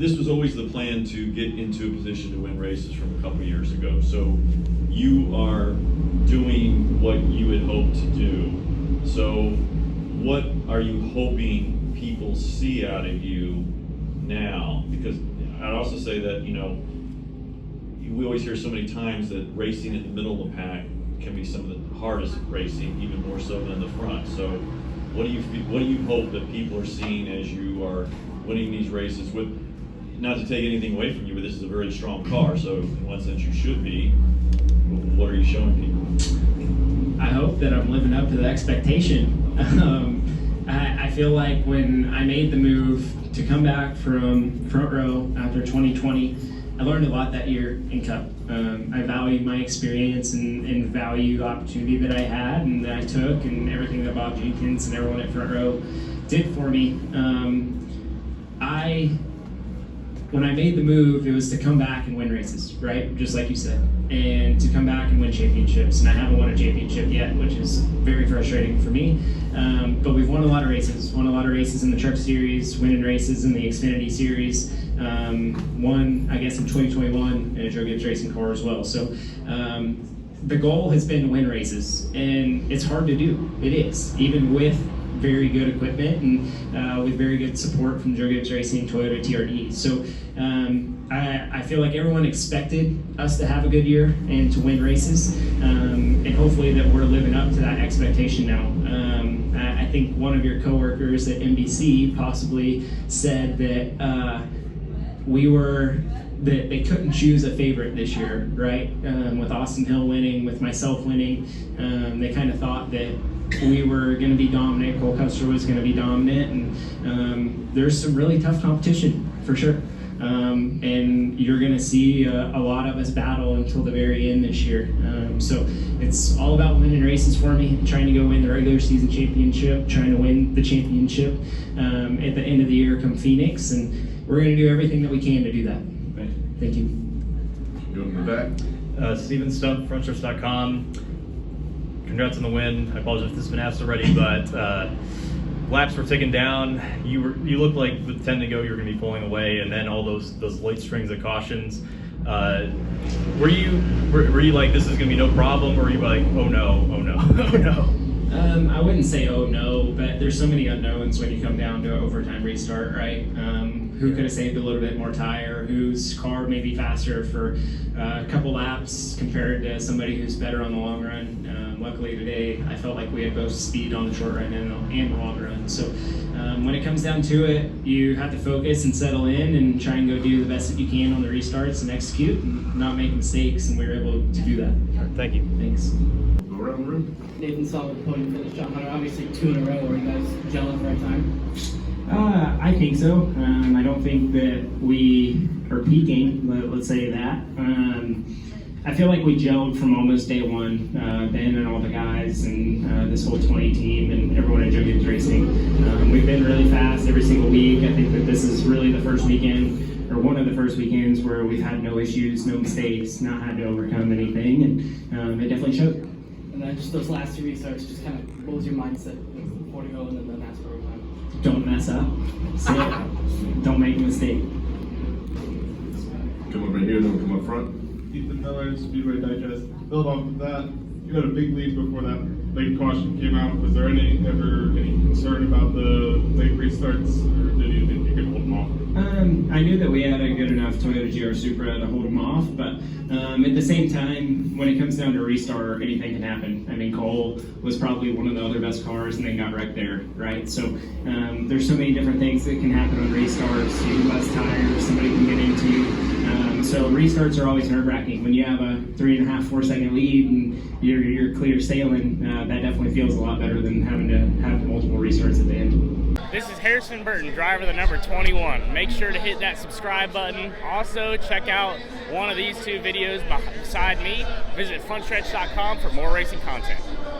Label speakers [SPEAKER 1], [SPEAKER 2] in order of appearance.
[SPEAKER 1] this was always the plan to get into a position to win races from a couple years ago. So you are doing what you had hoped to do. So what are you hoping people see out of you now? Because I'd also say that, you know, we always hear so many times that racing in the middle of the pack can be some of the hardest racing, even more so than the front. So what do you hope that people are seeing as you are winning these races? With, not to take anything away from you, but this is a very strong car, so in one sense you should be. What are you showing people?
[SPEAKER 2] I hope that I'm living up to the expectation. I feel like when I made the move to come back from front row after 2020, I learned a lot that year in Cup. I value my experience and value the opportunity that I had and that I took, and everything that Bob Jenkins and everyone at front row did for me. When I made the move, it was to come back and win races, right? Just like you said, and to come back and win championships. And I haven't won a championship yet, which is very frustrating for me. But we've won a lot of races. Won a lot of races in the Truck Series, winning races in the Xfinity Series. Won, I guess, in 2021 in a Joe Gibbs racing car as well. So the goal has been to win races, and it's hard to do. It is, even with very good equipment and with very good support from Joe Gibbs Racing, Toyota TRD. So I feel like everyone expected us to have a good year and to win races, and hopefully that we're living up to that expectation now. I think one of your coworkers at NBC possibly said that that they couldn't choose a favorite this year, right? With Austin Hill winning, with myself winning, they kind of thought that we were going to be dominant, Cole Custer was going to be dominant, and there's some really tough competition for sure. And you're going to see a lot of us battle until the very end this year. So it's all about winning races for me, trying to go win the regular season championship, trying to win the championship at the end of the year come Phoenix, and we're going to do everything that we can to do that.
[SPEAKER 3] Right.
[SPEAKER 2] Thank you.
[SPEAKER 3] Go in the back.
[SPEAKER 4] Steven Stumpf, frontstretch.com. Congrats on the win. I apologize if this has been asked already, but laps were ticking down. You looked like with 10 to go you were going to be pulling away, and then all those late strings of cautions. Were you like, this is going to be no problem, or were you like, oh no, oh no, oh no?
[SPEAKER 2] I wouldn't say oh no, but there's so many unknowns when you come down to an overtime restart, right? Who could have saved a little bit more tire? Whose car may be faster for a couple laps compared to somebody who's better on the long run? Luckily today, I felt like we had both speed on the short run and the long run. So when it comes down to it, you have to focus and settle in and try and go do the best that you can on the restarts and execute and not make mistakes, and we were able to do that.
[SPEAKER 4] All right, thank you.
[SPEAKER 2] Thanks.
[SPEAKER 3] Go around the room.
[SPEAKER 5] Nathan saw the podium finish, John Hunter. Obviously 2 in a row. Were you guys gelling at the right time?
[SPEAKER 2] I think so. I don't think that we are peaking, let's say that. I feel like we gelled from almost day one, Ben and all the guys and this whole 20 team and everyone at Joe Gibbs Racing. We've been really fast every single week. I think that this is really the first weekend, or one of the first weekends, where we've had no issues, no mistakes, not had to overcome anything, and it definitely showed.
[SPEAKER 5] And then just those last 2 restarts, just kind of, what was your mindset before to go and then the NASCAR overtime?
[SPEAKER 2] Don't mess up. Sit. Don't make a mistake.
[SPEAKER 3] Come up right here, then come up front.
[SPEAKER 6] Ethan Miller, Speedway Digest. Build off of that, you had a big lead before that late caution came out. Was there ever any concern about the late restarts, or did you think you could hold them off?
[SPEAKER 2] I knew that we had a good enough Toyota GR Supra to hold them off, but at the same time, when it comes down to a restart, anything can happen. I mean, Cole was probably one of the other best cars and then got wrecked there, right? So there's so many different things that can happen on restarts. You have less tires, somebody can get into you. So restarts are always nerve-wracking. When you have a 3.5, 4 second lead and you're clear sailing, that definitely feels a lot better than having to have multiple restarts at the end.
[SPEAKER 7] This is Harrison Burton, driver the number 21. Make sure to hit that subscribe button. Also, check out one of these 2 videos beside me. Visit frontstretch.com for more racing content.